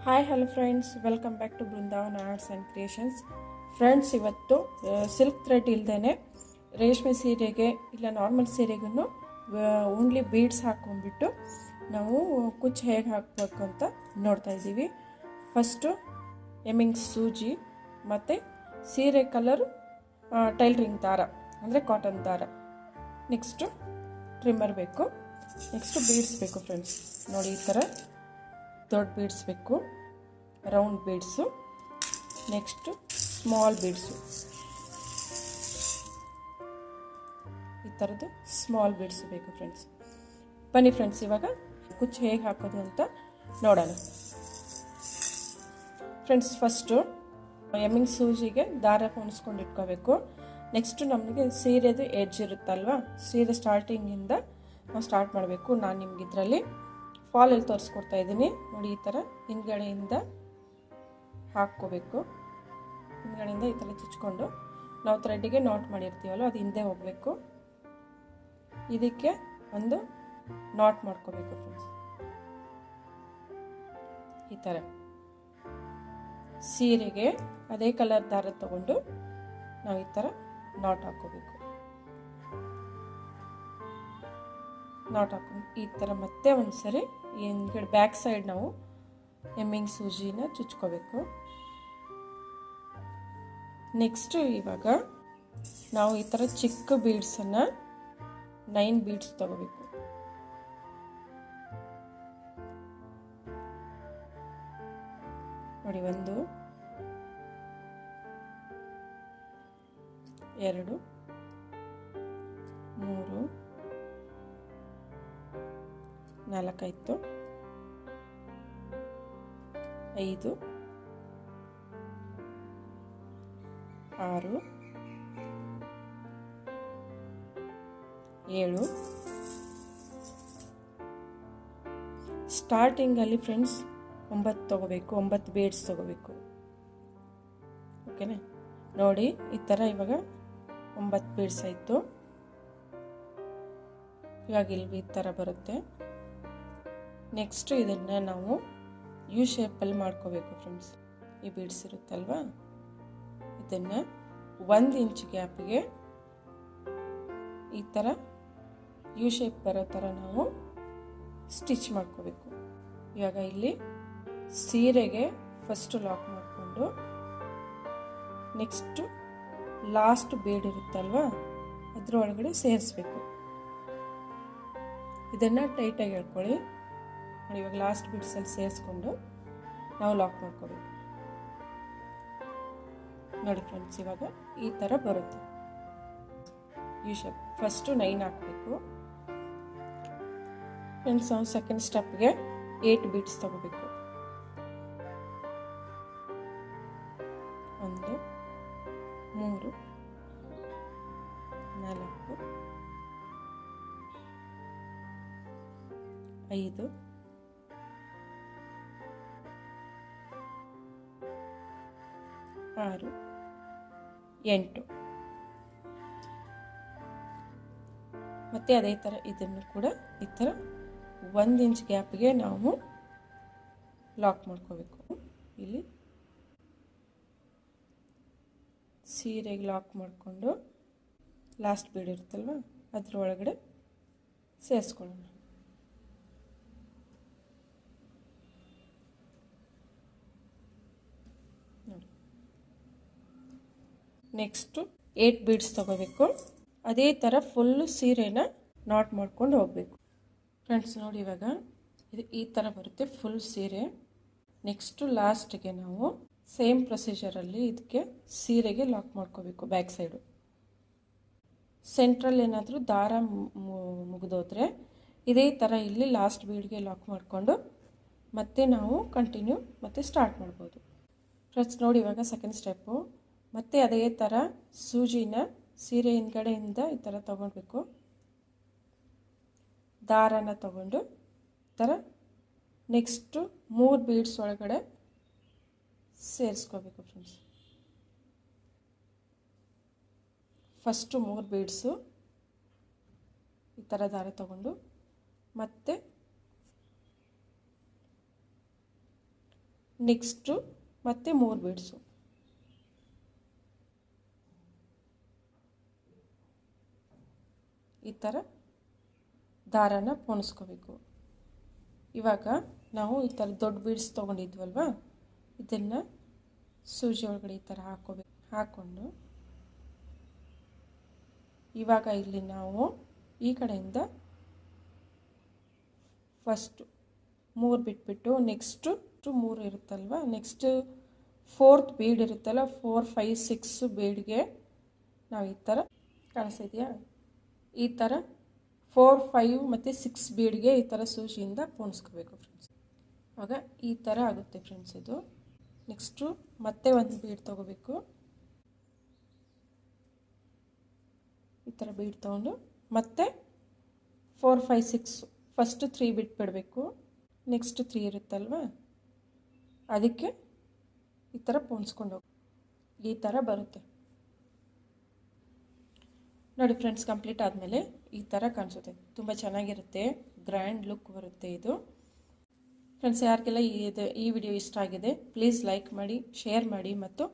Hi hello friends, welcome back to Brindavan arts and creations. Friends, ಇವತ್ತು silk thread ಇಲ್ಲದೇ ರೇಷ್ಮೆ ಸೀರೆಗೆ ಇಲ್ಲ ನಾರ್ಮಲ್ ಸೀರೆಗೂ ಓನ್ಲಿ ಬೀಡ್ಸ್ ಹಾಕ್ಕೊಂಡ್ಬಿಟ್ಟು ನಾವು ಕುಚ್ಚು ಹೇಗೆ ಹಾಕಬೇಕು ಅಂತ ನೋಡ್ತಾ ಇದ್ದೀವಿ. ಫಸ್ಟು ಎಮ್ಮಿಂಗ್ ಸೂಜಿ ಮತ್ತು ಸೀರೆ ಕಲರ್ ಟೈಲರಿಂಗ್ ದಾರ ಅಂದರೆ ಕಾಟನ್ ದಾರ, ನೆಕ್ಸ್ಟು ಟ್ರಿಮ್ಮರ್ ಬೇಕು, ನೆಕ್ಸ್ಟು ಬೀಡ್ಸ್ ಬೇಕು. ಫ್ರೆಂಡ್ಸ್ ನೋಡಿ, ಈ ಥರ ದೊಡ್ಡ ಬೀಡ್ಸ್ ಬೇಕು, round beads, next small beads, ಈ ಥರದ್ದು ಸ್ಮಾಲ್ ಬೀಡ್ಸು ಬೇಕು. ಫ್ರೆಂಡ್ಸ್ ಬನ್ನಿ ಫ್ರೆಂಡ್ಸ್, ಇವಾಗ ಕುಚ್ಚು ಹೇಗೆ ಹಾಕೋದು ಅಂತ ನೋಡೋಣ. ಫ್ರೆಂಡ್ಸ್, ಫಸ್ಟು ಎಮ್ಮಿಂಗ್ ಸೂಜಿಗೆ ದಾರ ಹೊಣಿಸ್ಕೊಂಡು ಇಟ್ಕೋಬೇಕು. ನೆಕ್ಸ್ಟು ನಮಗೆ ಸೀರೆದು ಎಡ್ಜ್ ಇರುತ್ತಲ್ವ, ಸೀರೆ ಸ್ಟಾರ್ಟಿಂಗಿಂದ ನಾವು ಸ್ಟಾರ್ಟ್ ಮಾಡಬೇಕು. ನಾನು ನಿಮ್ಗೆ ಇದರಲ್ಲಿ ಫಾಲಲ್ಲಿ ತೋರಿಸ್ಕೊಡ್ತಾ ಇದ್ದೀನಿ ನೋಡಿ. ಈ ಥರ ಹಿಂದ್ಗಡೆಯಿಂದ ಹಾಕ್ಕೋಬೇಕು, ಹಿಂದ್ಗಡೆಯಿಂದ ಈ ಥರ ಚುಚ್ಕೊಂಡು ನಾವು ಥ್ರೆಡ್ಡಿಗೆ ನಾಟ್ ಮಾಡಿರ್ತೀವಲ್ಲ ಅದು ಹಿಂದೆ ಹೋಗಬೇಕು. ಇದಕ್ಕೆ ಒಂದು ನಾಟ್ ಮಾಡ್ಕೋಬೇಕು ಫ್ರೆಂಡ್ಸ್. ಈ ಥರ ಸೀರೆಗೆ ಅದೇ ಕಲರ್ ದಾರ ತಗೊಂಡು ನಾವು ಈ ಥರ ನಾಟ್ ಹಾಕ್ಕೋಬೇಕು. ನಾಟ್ ಹಾಕೊಂಡು ಈ ಥರ ಮತ್ತೆ ಒಂದ್ಸರಿ ಹಿಂದ್ಗಡೆ ಬ್ಯಾಕ್ ಸೈಡ್ ನಾವು ಎಮ್ಮಿಂಗ್ ಸೂಜಿನ ಚುಚ್ಕೋಬೇಕು. ನೆಕ್ಸ್ಟು ಇವಾಗ ನಾವು ಈ ಥರ ಚಿಕ್ಕ ಬೀಡ್ಸನ್ನು 9 ಬೀಡ್ಸ್ ತಗೋಬೇಕು. ನೋಡಿ, 1 2 3 4 5 6 7 ಸ್ಟಾರ್ಟಿಂಗಲ್ಲಿ ಫ್ರೆಂಡ್ಸ್ 9 ತಗೋಬೇಕು, 9 ಬೀಡ್ಸ್ ತಗೋಬೇಕು. ಓಕೆನಾ? ನೋಡಿ, ಈ ಥರ ಇವಾಗ 9 ಬೀಡ್ಸ್ ಆಯಿತು. ಇವಾಗ ಇಲ್ಲಿ ಈ ಥರ ಬರುತ್ತೆ. ನೆಕ್ಸ್ಟು ಇದನ್ನು ನಾವು ಯು ಶೇಪಲ್ಲಿ ಮಾಡ್ಕೋಬೇಕು ಫ್ರೆಂಡ್ಸ್. ಈ ಬೀಡ್ಸ್ ಇರುತ್ತಲ್ವ, ಇದನ್ನು 1 ಇಂಚ್ ಗ್ಯಾಪಿಗೆ ಈ ಥರ ಯು ಶೇಪ್ ಬರೋ ಥರ ನಾವು ಸ್ಟಿಚ್ ಮಾಡ್ಕೋಬೇಕು. ಇವಾಗ ಇಲ್ಲಿ ಸೀರೆಗೆ ಫಸ್ಟು ಲಾಕ್ ಮಾಡಿಕೊಂಡು ನೆಕ್ಸ್ಟು ಲಾಸ್ಟ್ ಬೀಡ್ ಇರುತ್ತಲ್ವ ಅದ್ರ ಒಳಗಡೆ ಸೇರಿಸ್ಬೇಕು. ಇದನ್ನು ಟೈಟಾಗಿ ಹೇಳ್ಕೊಳ್ಳಿ. ಇವಾಗ ಲಾಸ್ಟ್ ಬೀಡ್ಸಲ್ಲಿ ಸೇರಿಸ್ಕೊಂಡು ನಾವು ಲಾಕ್ ಮಾಡ್ಕೋಬೇಕು. ನೋಡಿ ಫ್ರೆಂಡ್ಸ್, ಇವಾಗ ಈ ಥರ ಬರುತ್ತೆ ಯು ಶೇಪ್. ಫಸ್ಟು 9 ಹಾಕಬೇಕು ಫ್ರೆಂಡ್ಸ್. ನಾವು ಸೆಕೆಂಡ್ ಸ್ಟೆಪ್ಗೆ 8 ಬೀಡ್ಸ್ ತಗೋಬೇಕು. 1 3 4 5 6 8 ಮತ್ತು ಅದೇ ಥರ ಇದನ್ನು ಕೂಡ ಈ ಥರ 1 ಇಂಚ್ ಗ್ಯಾಪಿಗೆ ನಾವು ಲಾಕ್ ಮಾಡ್ಕೋಬೇಕು. ಇಲ್ಲಿ ಸೀರೆಗೆ ಲಾಕ್ ಮಾಡಿಕೊಂಡು ಲಾಸ್ಟ್ ಬೀಡ್ ಇರುತ್ತಲ್ವ ಅದ್ರ ಒಳಗಡೆ ಸೇರಿಸ್ಕೊಳ್ಳೋಣ. ನೋಡಿ, ನೆಕ್ಸ್ಟು 8 ಬೀಡ್ಸ್ ತಗೋಬೇಕು. ಅದೇ ಥರ ಫುಲ್ಲು ಸೀರೆನ ನಾಟ್ ಮಾಡ್ಕೊಂಡು ಹೋಗಬೇಕು ಫ್ರೆಂಡ್ಸ್. ನೋಡಿ, ಇವಾಗ ಇದು ಈ ಥರ ಬರುತ್ತೆ ಫುಲ್ ಸೀರೆ. ನೆಕ್ಸ್ಟು ಲಾಸ್ಟಿಗೆ ನಾವು ಸೇಮ್ ಪ್ರೊಸೀಜರಲ್ಲಿ ಇದಕ್ಕೆ ಸೀರೆಗೆ ಲಾಕ್ ಮಾಡ್ಕೋಬೇಕು. ಬ್ಯಾಕ್ ಸೈಡು ಸೆಂಟ್ರಲ್ಲಿ ಏನಾದರೂ ದಾರ ಮುಗಿದೋದ್ರೆ ಇದೇ ಥರ ಇಲ್ಲಿ ಲಾಸ್ಟ್ ಬೀಡ್ಗೆ ಲಾಕ್ ಮಾಡಿಕೊಂಡು ಮತ್ತೆ ನಾವು ಕಂಟಿನ್ಯೂ ಮತ್ತೆ ಸ್ಟಾರ್ಟ್ ಮಾಡ್ಬೋದು ಫ್ರೆಂಡ್ಸ್. ನೋಡಿ, ಇವಾಗ ಸೆಕೆಂಡ್ ಸ್ಟೆಪ್ಪು ಮತ್ತೆ ಅದೇ ಥರ ಸೂಜಿನ ಸೀರೆ ಹಿಂದ್ಗಡೆಯಿಂದ ಈ ಥರ ತೊಗೊಳ್ಬೇಕು. ದಾರನ ತಗೊಂಡು ಈ ಥರ ನೆಕ್ಸ್ಟು 3 ಬೀಡ್ಸ್ ಒಳಗಡೆ ಸೇರಿಸ್ಕೋಬೇಕು ಫ್ರೆಂಡ್ಸ್. ಫಸ್ಟು 3 ಬೀಡ್ಸು ಈ ಥರ ದಾರ ತಗೊಂಡು ಮತ್ತೆ ನೆಕ್ಸ್ಟು ಮತ್ತೆ 3 ಬೀಡ್ಸು. ಈ ಥರ ದಾರನ ಪೋಣಿಸ್ಕೋಬೇಕು. ಇವಾಗ ನಾವು ಈ ಥರ ದೊಡ್ಡ ಬೀಡ್ಸ್ ತೊಗೊಂಡಿದ್ವಲ್ವ, ಇದನ್ನು ಸೂಜಿ ಒಳಗಡೆ ಈ ಥರ ಹಾಕ್ಕೊಂಡು ಇವಾಗ ಇಲ್ಲಿ ನಾವು ಈ ಕಡೆಯಿಂದ ಫಸ್ಟು 3 ಬಿಟ್ಬಿಟ್ಟು ನೆಕ್ಸ್ಟು 3 ಇರುತ್ತಲ್ವ, ನೆಕ್ಸ್ಟ್ 4th ಬೀಡ್ ಇರುತ್ತಲ್ಲ, 4, 5, 6 ಬೀಡ್ಗೆ ನಾವು ಈ ಥರ ಕಾಣಿಸ್ತಿದೆಯಾ, ಈ ಥರ 4, 5 ಮತ್ತು 6 ಬೀಡ್ಗೆ ಈ ಥರ ಸೂಜಿಯಿಂದ ಪೋಣಿಸ್ಕೋಬೇಕು ಫ್ರೆಂಡ್ಸ್. ಆಗ ಈ ಥರ ಆಗುತ್ತೆ ಫ್ರೆಂಡ್ಸ್ ಇದು. ನೆಕ್ಸ್ಟು ಮತ್ತೆ ಒಂದು ಬೀಡ್ ತೊಗೋಬೇಕು. ಈ ಥರ ಬೀಡ್ ತೊಗೊಂಡು ಮತ್ತೆ 4, 5, 6 ಫಸ್ಟು 3 ಬಿಟ್ಬಿಡಬೇಕು. ನೆಕ್ಸ್ಟ್ 3 ಇರುತ್ತಲ್ವ, ಅದಕ್ಕೆ ಈ ಥರ ಪೋಣಿಸ್ಕೊಂಡು ಹೋಗಿ ಈ ಥರ ಬರುತ್ತೆ ನೋಡಿ ಫ್ರೆಂಡ್ಸ್. ಕಂಪ್ಲೀಟ್ ಆದಮೇಲೆ ಈ ಥರ ಕಾಣಿಸುತ್ತೆ, ತುಂಬ ಚೆನ್ನಾಗಿರುತ್ತೆ, ಗ್ರ್ಯಾಂಡ್ ಲುಕ್ ಬರುತ್ತೆ ಇದು ಫ್ರೆಂಡ್ಸ್. ಯಾರಿಗೆಲ್ಲ ಈ ವಿಡಿಯೋ ಇಷ್ಟ ಆಗಿದೆ ಪ್ಲೀಸ್ ಲೈಕ್ ಮಾಡಿ, ಶೇರ್ ಮಾಡಿ, ಮತ್ತು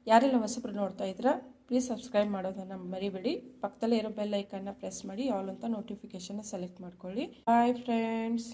ಯಾರೆಲ್ಲ ಹೊಸಬ್ರು ನೋಡ್ತಾ ಇದ್ದೀರಾ ಪ್ಲೀಸ್ ಸಬ್ಸ್ಕ್ರೈಬ್ ಮಾಡೋದನ್ನು ಮರಿಬೇಡಿ. ಪಕ್ಕದಲ್ಲೇ ಇರೋ ಬೆಲ್ ಐಕನ್ನ ಪ್ರೆಸ್ ಮಾಡಿ ಆಲ್ ಅಂತ ನೋಟಿಫಿಕೇಷನ್ನ ಸೆಲೆಕ್ಟ್ ಮಾಡ್ಕೊಳ್ಳಿ. Bye friends.